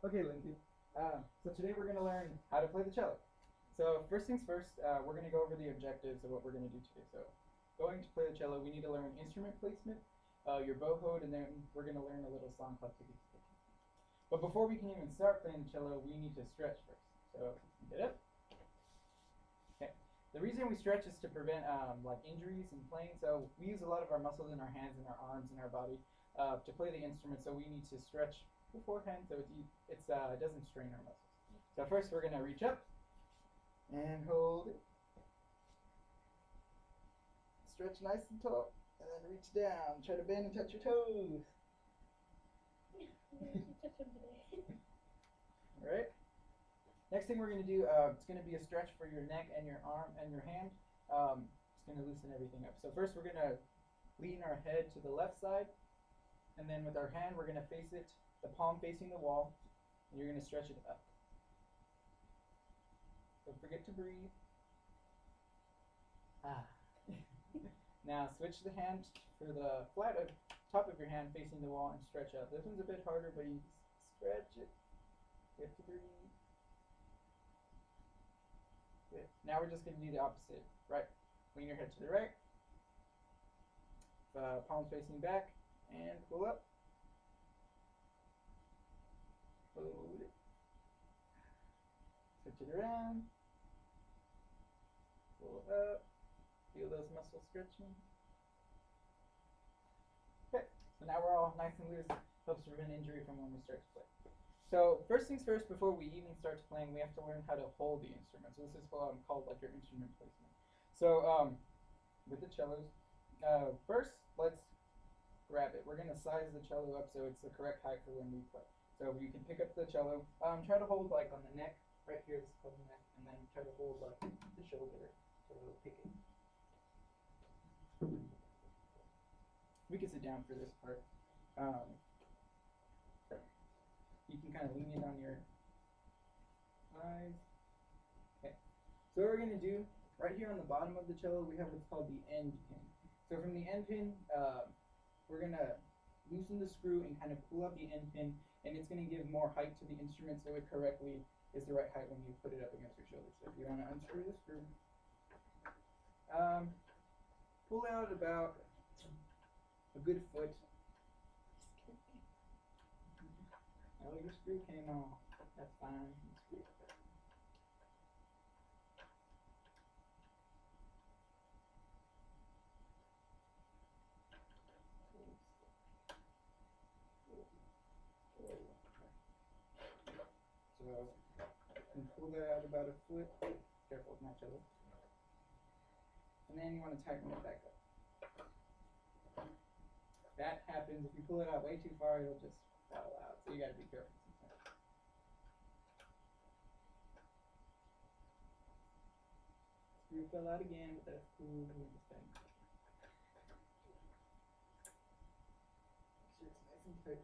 Okay, Lindsay. So today we're going to learn how to play the cello. So first things first, we're going to go over the objectives of what we're going to do today. So going to play the cello, we need to learn instrument placement, your bow hold, and then we're going to learn a little song called Ticky Ticky. But before we can even start playing the cello, we need to stretch first. So get up. Okay. The reason we stretch is to prevent like injuries in playing. So we use a lot of our muscles in our hands and our arms and our body to play the instrument. So we need to stretch beforehand so it doesn't strain our muscles. So first we're gonna reach up and hold it. Stretch nice and tall, and then reach down. Try to bend and touch your toes. All right. Next thing we're going to do, it's going to be a stretch for your neck and your arm and your hand. It's going to loosen everything up. So first we're going to lean our head to the left side, and then with our hand we're going to face it, the palm facing the wall, and you're going to stretch it up. Don't forget to breathe. Now switch the hand for the flat top of your hand facing the wall and stretch out. This one's a bit harder, but you stretch it. You have to breathe. Good. Now we're just going to do the opposite. Right. Lean your head to the right. Palms facing back. And pull up. Hold it. Switch it around. Pull up. Feel those muscles stretching. Okay. So now we're all nice and loose. Helps prevent injury from when we start to play. So first things first, before we even start playing, we have to learn how to hold the instrument. So this is called like your instrument placement. So with the cellos, first let's grab it. We're going to size the cello up so it's the correct height for when we play. So you can pick up the cello, try to hold like on the neck, right here, this is called the neck, and then try to hold like the shoulder so it'll pick it. We can sit down for this part. You can kind of lean it on your eyes. Okay. So what we're going to do, right here on the bottom of the cello, we have what's called the end pin. So from the end pin, we're going to loosen the screw and kind of pull up the end pin, and it's going to give more height to the instrument so it correctly is the right height when you put it up against your shoulder. So if you want to unscrew the screw, pull out about a good foot. Oh, your screw came off. That's fine. So you can pull that out about a foot. Careful with my cello. And then you want to tighten it back up. That happens if you pull it out way too far, it'll just fall out. So you got to be careful sometimes. Screw fell out again, but that's cool.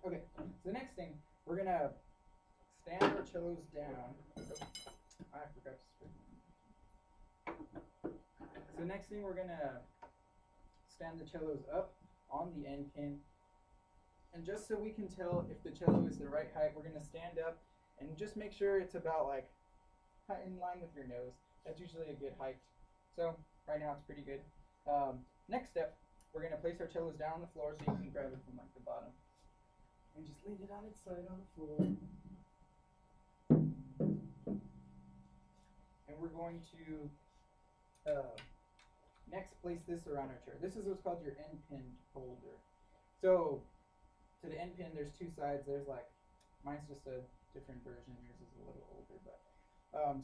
Okay, so the next thing, we're going to stand our cellos down. Oh, I forgot to screw. So next thing, we're going to stand the cellos up on the end pin. And just so we can tell if the cello is the right height, we're going to stand up and just make sure it's about like in line with your nose. That's usually a good height. So right now it's pretty good. Next step, we're going to place our cellos down on the floor so you can grab it from like the bottom. And just lean it on its side on the floor. And we're going to next place this around our chair. This is what's called your end pin holder. So to the end pin, there's two sides. There's like, mine's just a different version. Yours is a little older, but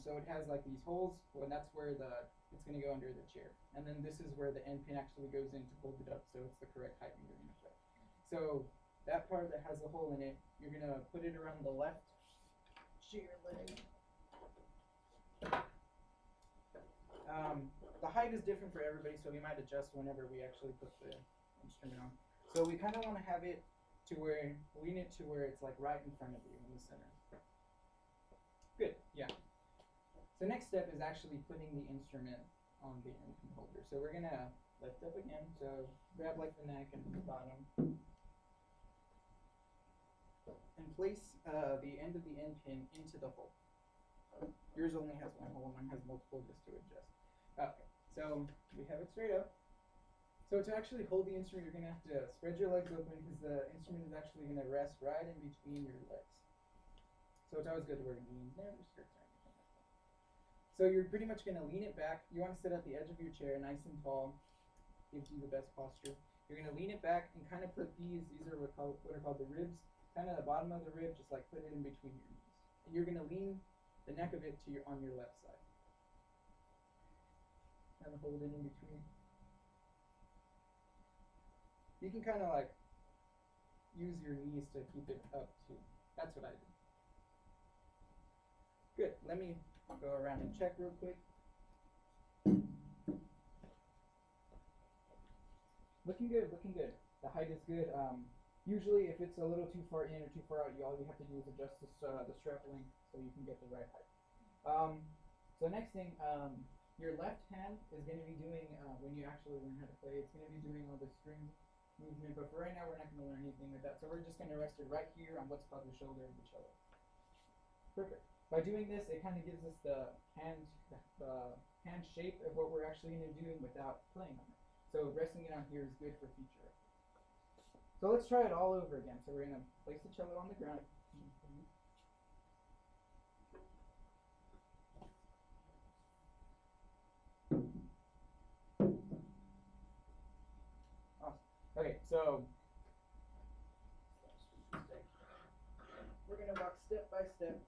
so it has like these holes. Well, that's where it's going to go under the chair. And then this is where the end pin actually goes in to hold it up, so it's the correct height when you're going to play. So that part that has a hole in it, you're going to put it around the left chair leg. The height is different for everybody, so we might adjust whenever we actually put the instrument on. So we kind of want to have it to where, lean it to where it's like right in front of you in the center. Good, yeah. So next step is actually putting the instrument on the end pin holder. So we're going to lift up again, so grab like the neck and the bottom. and place the end of the end pin into the hole. Yours only has one hole, mine has multiple just to adjust. Okay, so we have it straight up. So to actually hold the instrument, you're going to have to spread your legs open because the instrument is actually going to rest right in between your legs. So it's always good to wear knees, never skirts or anything like that. So you're pretty much going to lean it back. You want to sit at the edge of your chair, nice and tall, gives you the best posture. You're going to lean it back and kind of put these are what are called the ribs, kind of the bottom of the rib, just like put it in between your knees. And you're going to lean the neck of it to on your left side. Kind of hold it in between. You can kind of like use your knees to keep it up too. That's what I do. Good. Let me go around and check real quick. Looking good, looking good. The height is good. Usually if it's a little too far in or too far out, all you have to do is adjust this, the strap length so you can get the right height. So next thing, your left hand is going to be doing, when you actually learn how to play, it's going to be doing all the string movement, but for right now we're not going to learn anything like that. So we're just going to rest it right here on what's called the shoulder of the cello. Perfect. By doing this, it kind of gives us the hand shape of what we're actually going to do without playing on it. So resting it on here is good for future. So let's try it all over again. So we're going to place the cello on the ground. Awesome. Okay, so we're going to walk step by step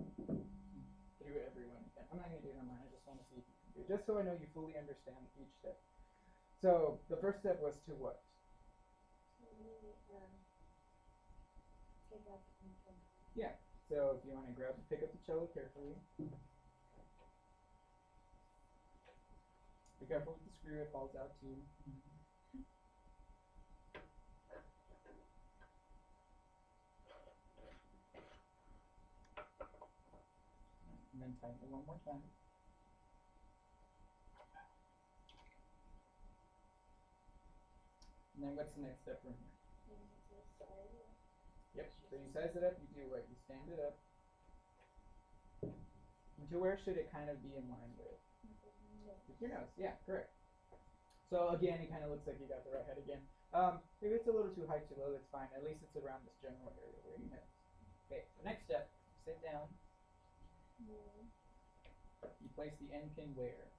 through every one again. I'm not going to do it on mine. I just want to see if you can do it, just so I know you fully understand each step. So the first step was to what? Take out the pin. Yeah. So if you want to pick up the cello carefully. Be careful with the screw, it falls out too. And then tighten it one more time. And then what's the next step from here? Yep, so you size it up, you do what? You stand it up. And to where should it kind of be in line with? With your nose, yeah, correct. So again, it kind of looks like you got the right head again. If it's a little too high, too low, that's fine. At least it's around this general area where you head. Okay, the next step, sit down. You place the end pin where?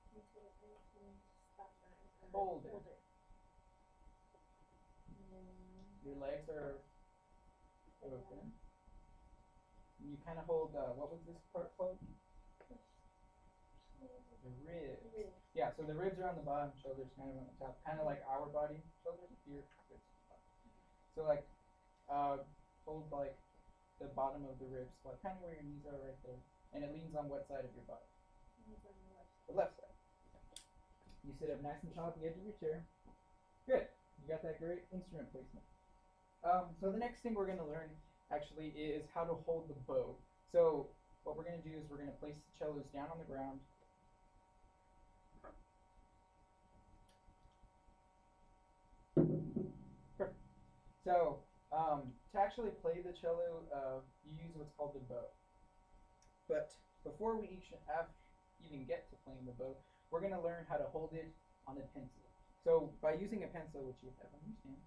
Hold it. Your legs are open. And you kind of hold, what was this part called? The ribs. Yeah, so the ribs are on the bottom, shoulders kind of on the top, kind of like our body. Shoulders here. So like, hold like the bottom of the ribs, like kind of where your knees are right there, and it leans on what side of your body? The left side. You sit up nice and tall at the edge of your chair. Good. You got that great instrument placement. So the next thing we're going to learn actually is how to hold the bow. So what we're going to do is we're going to place the cellos down on the ground. Perfect. So to actually play the cello, you use what's called the bow. But before we even get to playing the bow, we're going to learn how to hold it on a pencil. So by using a pencil, which you have on your stand,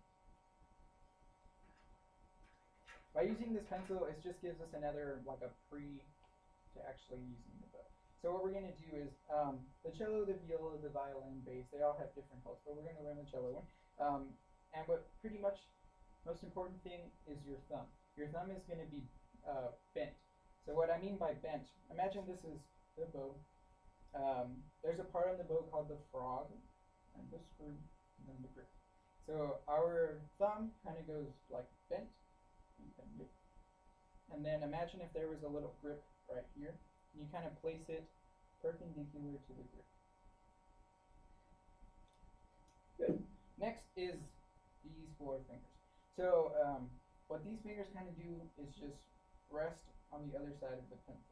by using this pencil, it just gives us another, like a to actually using the bow. So what we're going to do is, the cello, the viola, the violin, bass, they all have different holds, but we're going to learn the cello one. And what pretty much most important thing is your thumb. Your thumb is going to be bent. So what I mean by bent, imagine this is the bow. There's a part on the bow called the frog, and the screw, and then the grip. So our thumb kind of goes like bent, and then imagine if there was a little grip right here, and you kind of place it perpendicular to the grip. Good. Next is these 4 fingers. So what these fingers kind of do is just rest on the other side of the pencil.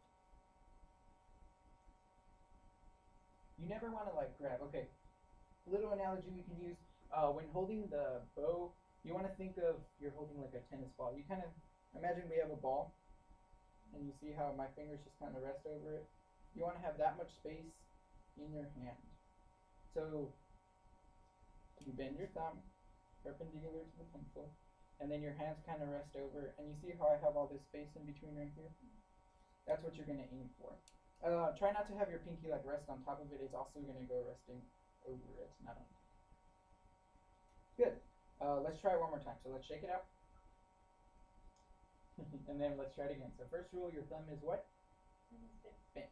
You never want to like grab. Okay, little analogy we can use when holding the bow. You want to think of you're holding like a tennis ball. You kind of imagine we have a ball, and you see how my fingers just kind of rest over it. You want to have that much space in your hand. So you bend your thumb perpendicular to the pencil, and then your hands kind of rest over it. And you see how I have all this space in between right here? That's what you're going to aim for. Try not to have your pinky like rest on top of it. It's also going to go resting over it, not on top. Good. Let's try it one more time. So let's shake it out. And then let's try it again. So first rule, your thumb is what? Bent.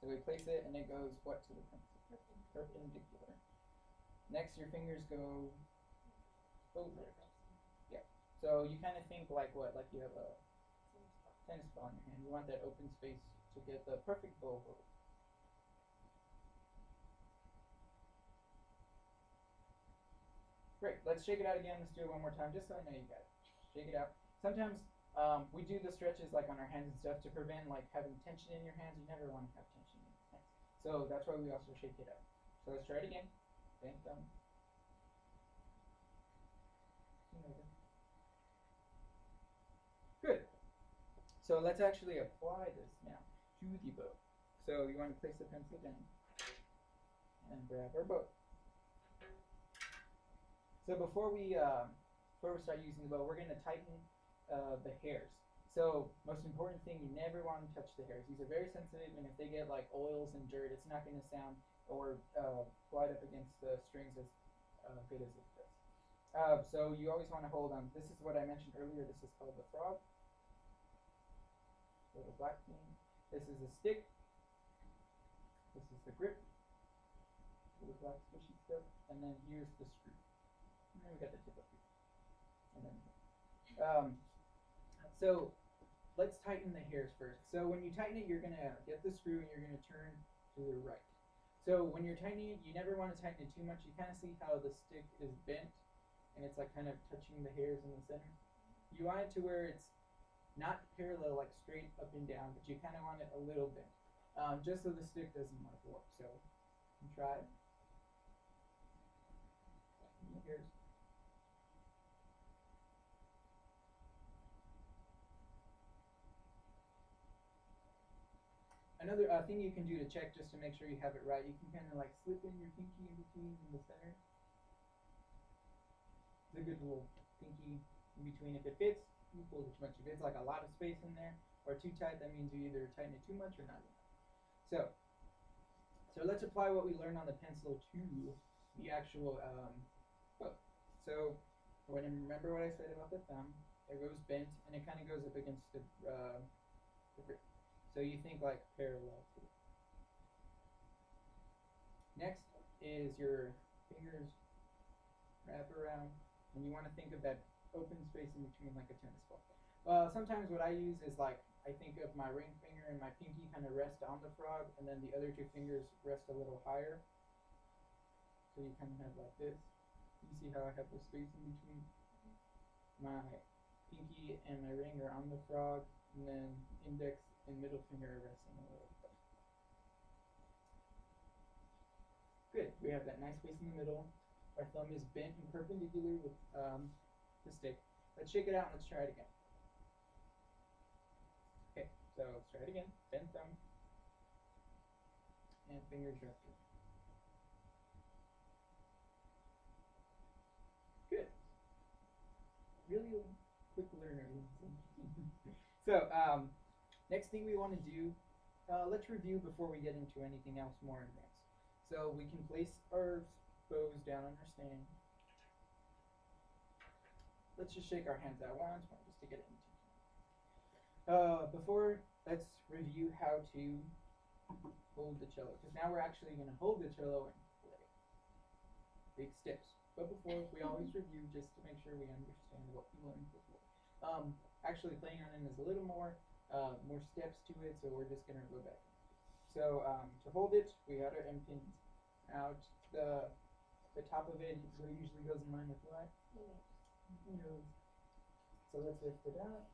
So we place it and it goes what to the pencil? Perpendicular. Next, your fingers go over it. Yeah. So you kind of think like what? Like you have a tennis ball in your hand. You want that open space to get the perfect bow hold. Great. Let's shake it out again. Let's do it one more time, just so I know you got it. Shake it out. Sometimes we do the stretches like on our hands and stuff to prevent like having tension in your hands. You never want to have tension in your hands. So that's why we also shake it out. So let's try it again. Bend thumb. Good. So let's actually apply this now to the bow. So you want to place the pencil down and grab our bow. So before we start using the bow, we're going to tighten the hairs. So most important thing, you never want to touch the hairs. These are very sensitive, and if they get like oils and dirt, it's not going to sound or glide up against the strings as good as it does. So you always want to hold on. This is what I mentioned earlier. This is called the frog. Little black thing. This is a stick. This is the grip. Little black squishy stuff. And then here's the screw. And then we got the tip up here. And then so let's tighten the hairs first. So when you tighten it, you're gonna get the screw and you're gonna turn to the right. So when you're tightening it, you never want to tighten it too much. You kind of see how the stick is bent and it's like kind of touching the hairs in the center. You want it to where it's not parallel, like straight up and down, but you kind of want it a little bent, just so the stick doesn't like warp. So you try it. Here's another thing you can do to check just to make sure you have it right. You can kind of like slip in your pinky in between in the center. It's a good little pinky in between. If it fits, you pull it too much. If it's like a lot of space in there or too tight, that means you either tighten it too much or not enough. So let's apply what we learned on the pencil to the actual bow. So remember what I said about the thumb. It goes bent and it kind of goes up against the grip. So you think like parallel to it. Next is your fingers wrap around, and you want to think of that open space in between like a tennis ball. Sometimes what I use is like I think of my ring finger and my pinky kind of rest on the frog, and then the other two fingers rest a little higher. So you kind of have like this. You see how I have the space in between? My pinky and my ring are on the frog, and then index and middle finger are resting a little. Good. We have that nice space in the middle. Our thumb is bent and perpendicular with the stick. Let's shake it out and let's try it again. Okay, so let's try it again. Bent thumb and fingers resting. Good. Really quick learner. So next thing we want to do, let's review before we get into anything else more advanced. So we can place our bows down on our stand. Let's just shake our hands out once more just to get it into. Before, let's review how to hold the cello, because now we're actually going to hold the cello and play. Big steps. But before, we always review just to make sure we understand what we learned before. Actually, playing on it is a little more steps to it, so we're just going to go back. So to hold it, we got our M pins out. The top of it usually goes in line with what? Nose. So let's lift it up.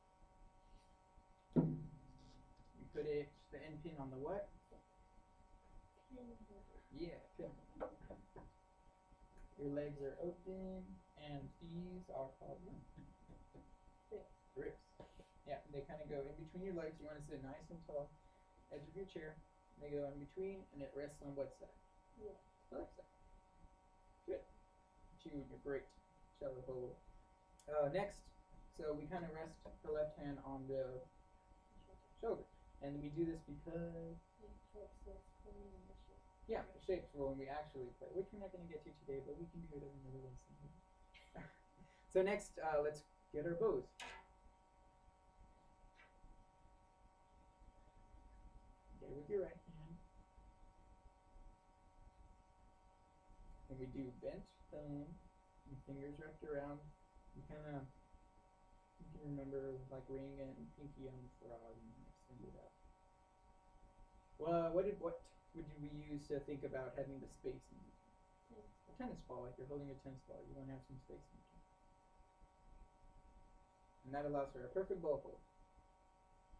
We put the end pin on the what? Yeah, pin. Your legs are open, and these are called grips. Yeah, they kind of go in between your legs. You want to sit nice and tall, edge of your chair. They go in between, and it rests on what side? Yeah. The left side. Good. You and your great cello bowl. Next, so we kind of rest the left hand on the shoulder, and we do this because yeah, the shapes for when we actually play, which we're not going to get to today, but we can do it at another lesson. So next, let's get our bows. Get it with your right hand. And we do bent thumb, and fingers wrapped around. You kind of, you can remember like ring and pinky on the frog and extend it out. Well, what would we use to think about having the space in between? A tennis ball, like you're holding a tennis ball. You want to have some space in between. And that allows for a perfect bow hold.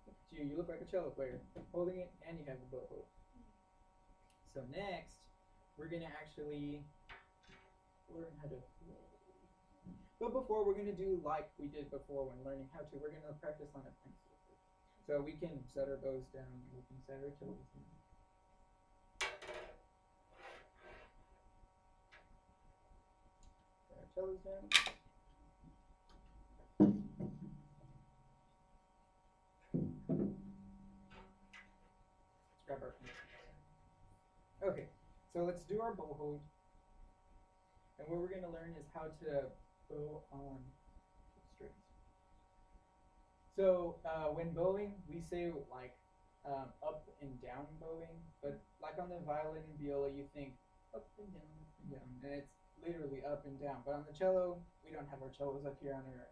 Look at you, you look like a cello player, holding it and you have the bow hold. So next, we're going to actually learn how to play. But before, we're going to do like we did before when learning how to. We're going to practice on a pencil. So we can set our bows down, we can set our cellos down. Set our cellos down. Let's grab our pencils. Okay, so let's do our bow hold. And what we're going to learn is how to bow on strings. So when bowing, we say like up and down bowing, but like on the violin and viola, you think up and down, and it's literally up and down. But on the cello, we don't have our cellos up here on our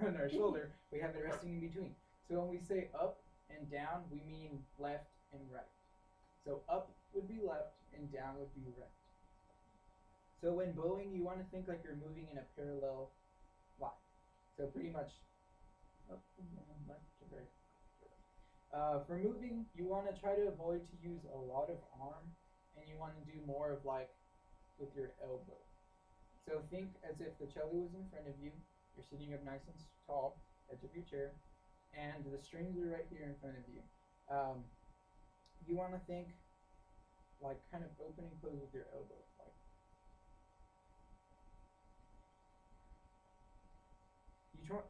on our shoulder. We have it resting in between. So when we say up and down, we mean left and right. So up would be left and down would be right. So when bowing, you want to think like you're moving in a parallel line. So pretty much up and down, left to right. For moving, you want to try to avoid to use a lot of arm, and you want to do more of like with your elbow. So think as if the cello was in front of you. You're sitting up nice and tall, edge of your chair, and the strings are right here in front of you. You want to think like kind of open and close with your elbow. Like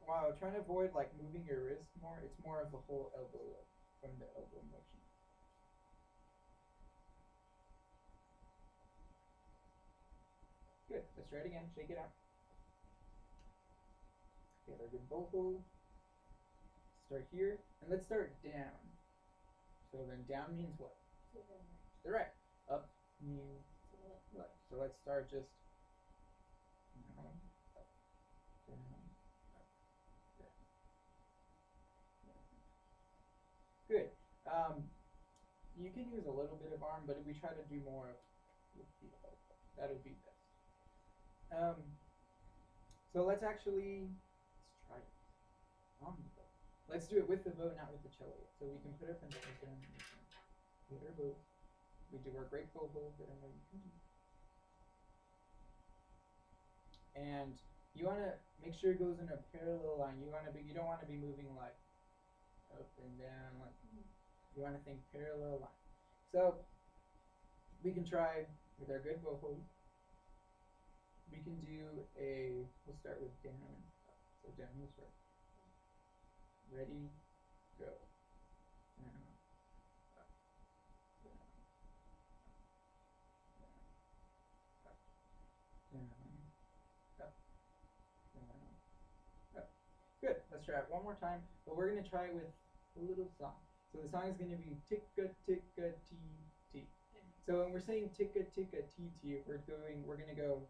while trying to avoid like moving your wrist more, it's more of the whole elbow from the elbow motion. Good. Let's try it again. Shake it out. Get our good bow hold. Start here, and let's start down. So then down means what? To the right. Up means left. So let's start just down, up, down, up, down. Good. You can use a little bit of arm, but if we try to do more with the elbow, that would be best. So let's try it on the bow. Let's do it with the bow, not with the cello. So we can put our pencils down. Get our bow. We do our great bow hold that I know you can do. And you want to make sure it goes in a parallel line. You don't want to be moving like up and down. Like you want to think parallel line. So we can try with our good bow hold. We can do we'll start with down and up. So down is right. Ready, go. Down, up, down, down, up, down, up. Good. Let's try it one more time, but we're going to try it with a little song. So the song is going to be ticka ticka tee tee. So when we're saying ticka ticka tee tee, we're going to go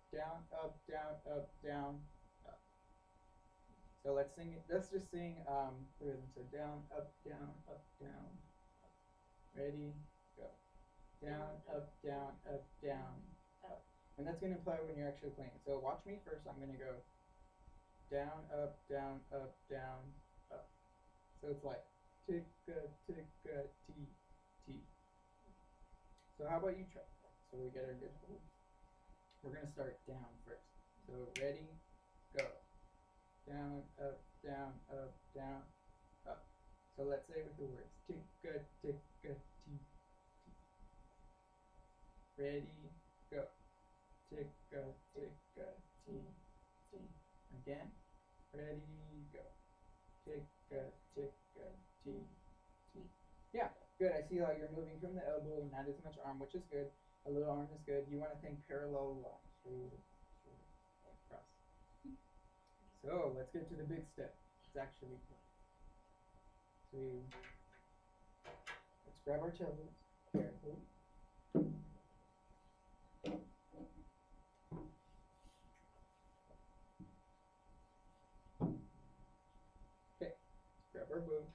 down, up, down, up, down, up. So let's sing it. Let's just sing the rhythm. So down, up, down, up, down, up. Ready, go. Down, up, down, up, down, up. And that's going to apply when you're actually playing. So watch me first. I'm going to go down, up, down, up, down, up. So it's like ticka, ticka, tee, tee. So how about you try? So we get our good hold. We're going to start down first. So ready, go. Down, up, down, up, down, So let's say with the words ticka ticka tee tee. Ready, go. Ticka ticka tee tee. Again. Ready, go. Ticka ticka tee tee. Yeah, good. I see how you're moving from the elbow, not as much arm, which is good. A little arm is good. You want to think parallel lines, straight across. So let's get to the big step. It's actually so let's grab our cellos carefully. Okay, grab our bow.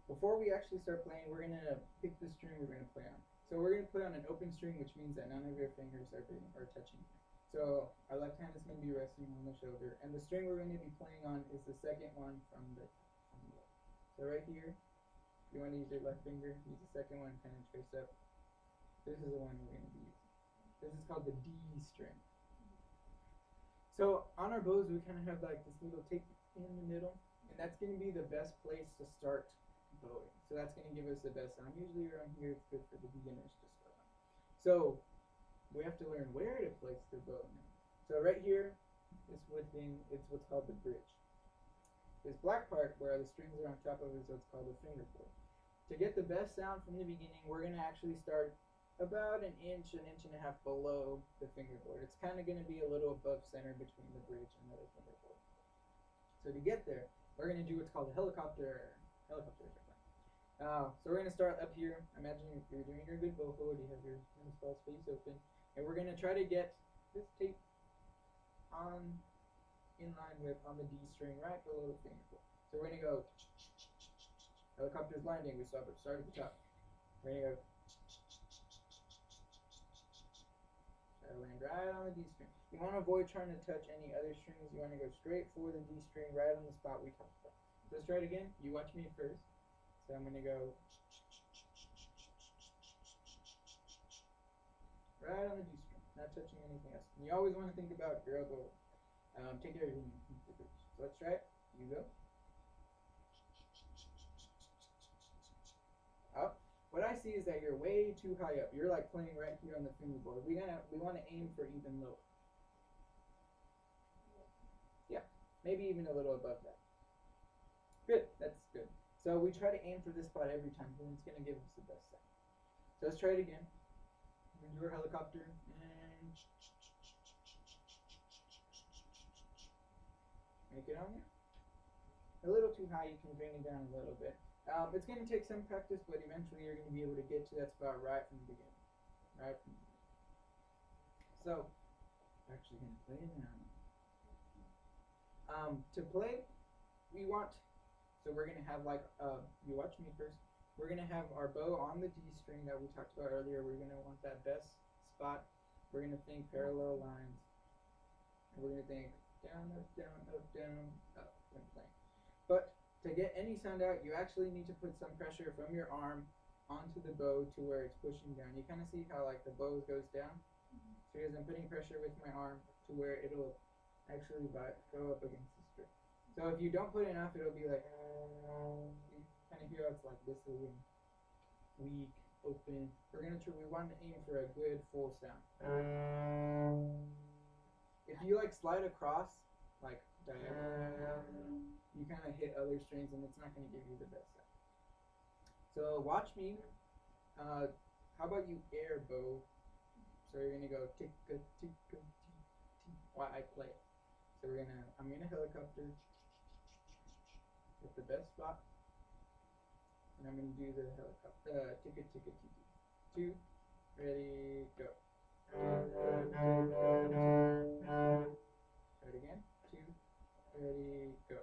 Before we actually start playing, we're gonna pick the string we're gonna play on. So we're gonna play on an open string, which means that none of your fingers are touching. So our left hand is gonna be resting on the shoulder, and the string we're gonna be playing on is the second one from the left. So right here, if you want to use your left finger, use the second one, kind of trace up. This is the one we're gonna be using. This is called the D string. So on our bows, we kind of have like this little tape in the middle, and that's gonna be the best place to start bowing. So that's going to give us the best sound. Usually around here it's good for the beginners to start on. So we have to learn where to place the bow now. So right here, this wood thing, it's what's called the bridge. This black part where the strings are on top of is what's called the fingerboard. To get the best sound from the beginning, we're going to actually start about an inch and a half below the fingerboard. It's kind of going to be a little above center between the bridge and the fingerboard. So to get there, we're going to do what's called a helicopter. So we're going to start up here. Imagine you're doing your good bow hold. You have your ball space open. And we're going to try to get this tape in line with on the D string right below the fingerboard. So we're going to go helicopter's landing. We start at the top. We're going to go try to land right on the D string. You want to avoid trying to touch any other strings. You want to go straight for the D string right on the spot we talked about. Let's try it again. You watch me first. So I'm going to go right on the D string, not touching anything else. And you always want to think about your elbow. Take everything into the bridge. So let's try it. You go. Up. What I see is that you're way too high up. You're like playing right here on the fingerboard. We want to aim for even lower. Yeah, maybe even a little above that. Good. That's good. So we try to aim for this spot every time, and it's going to give us the best sound. So let's try it again. We're going to do our helicopter, and make it on there. A little too high, you can bring it down a little bit. It's going to take some practice, but eventually you're going to be able to get to that spot right from the beginning. Right from the beginning. So, we're actually going to play it now. To play, we want... So we're going to have like, you watch me first, we're going to have our bow on the D string that we talked about earlier. We're going to want that best spot. We're going to think parallel lines. And we're going to think down, up, down, up, down, up when playing. But to get any sound out, you actually need to put some pressure from your arm onto the bow to where it's pushing down. You kind of see how like the bow goes down? So as I'm putting pressure with my arm to where it'll actually go up against the string. So if you don't put enough, it'll be like, you kind of hear how it's like this is weak, open. We want to aim for a good full sound. If you like slide across, like diagonally, you kind of hit other strings and it's not going to give you the best sound. So watch me. How about you air bow? So you're going to go ticka ticka ticka while I play it. So I'm gonna helicopter with the best spot, and I'm gonna do the helicopter ticka ticka ticka. 2, ready, go. Try it again. 2, ready, go.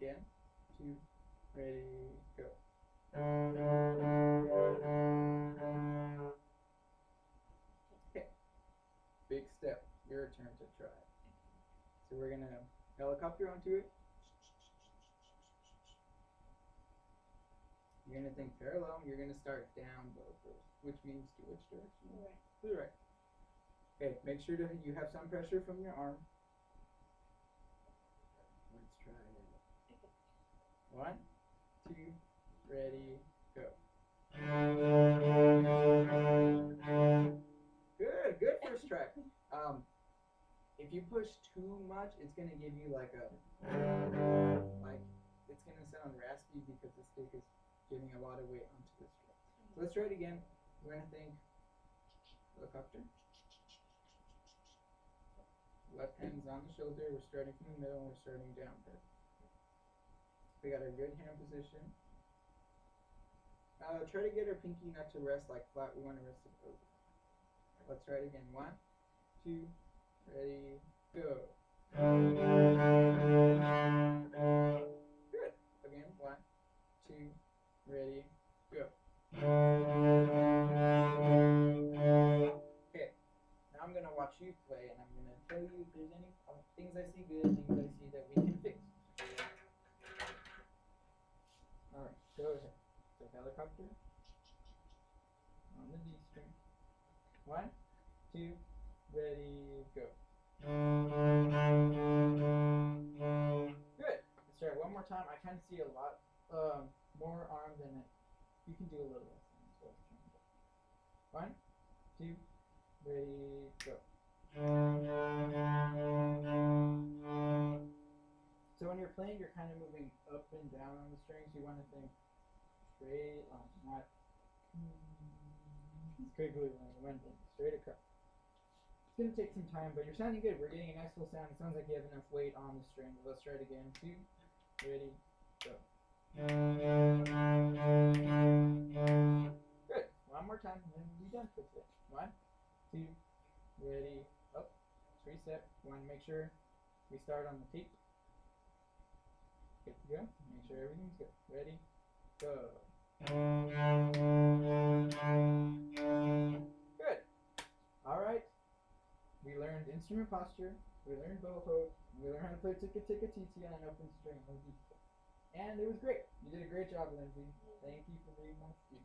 Again. 2, ready, go. Okay. Big step. Your turn to try. So we're gonna helicopter onto it. You're gonna think parallel. You're gonna start down bow first, which means to which direction? Right. To the right. Okay, make sure to you have some pressure from your arm. Let's try it. 1, 2, ready, go. Good, good first try. If you push too much, it's gonna give you like it's gonna sound raspy because the stick is giving a lot of weight onto the string. So let's try it again. We're gonna think helicopter. Left hand's on the shoulder. We're starting from the middle and we're starting downward. We got our good hand position. Try to get our pinky not to rest like flat. We want to rest it over. Let's try it again. 1, 2, ready, go. Good. Again. 1, 2, ready, go. Okay. Now I'm gonna watch you play, and I'm gonna tell you if there's any things I see good, things I see that we can fix. All right. Go ahead. So helicopter on the D string. 1, 2, ready, go. Good. Let's try it one more time. I kind of see a lot more arm than it. You can do a little less. So 1, 2, ready, go. So when you're playing, you're kind of moving up and down on the strings. You want to think straight on, not squiggly line. Straight across. It's going to take some time, but you're sounding good. We're getting a nice little sound. It sounds like you have enough weight on the string. Let's try it again. 2, ready, go. Good. One more time, and then we'll be done for today. 1, 2, ready, up. 3 step. We want to make sure we start on the tape. Good to go. Make sure everything's good. Ready, go. Good. All right. We learned instrument posture, we learned bow hold, we learned how to play ticka ticka titi on an open string. And it was great. You did a great job, Lindsay. Thank you for reading my speech.